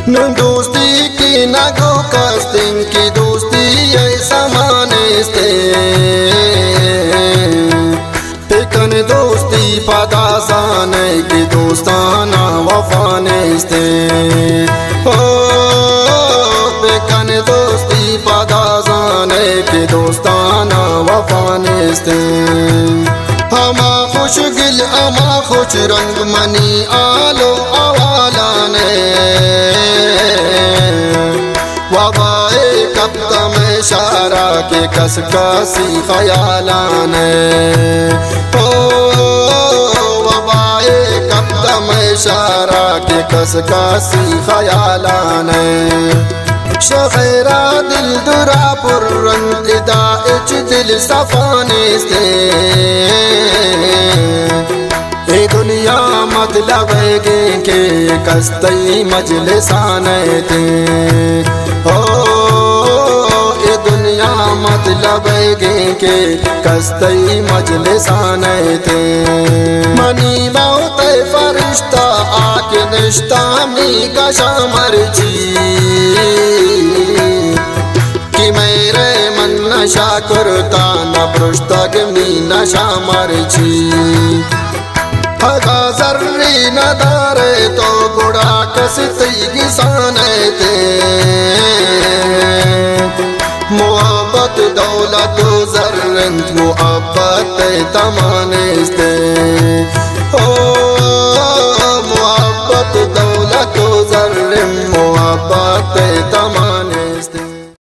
نون دوستی کی نگو کستیم کی دوستی ایسا مانستے پیکن دوستی پادازانے کی دوستانہ وفانستے پیکن دوستی پادازانے کی دوستانہ وفانستے ہما خوش گل اما خوش رنگ منی آلو اوالانے وبائے کبتا میں شارع کے کس کسی خیالانے وبائے کبتا میں شارع کے کس کسی خیالانے شغیرہ دل درا پر رنگ دا اچ دل صفانستے اے دنیا مطلب ہے کہ کستی مجلسانے تے اے دنیا مطلب ہے کہ کستی مجلسانے تے منی موت فرشتہ آکے نشتہ می کشا مرچی کہ میرے من نشا کرتا نہ پرشتگ می نشا مرچی اگا ذری نہ دارے تو گڑا کستی گسانے تے محبت دولت زرند محبت تمانستے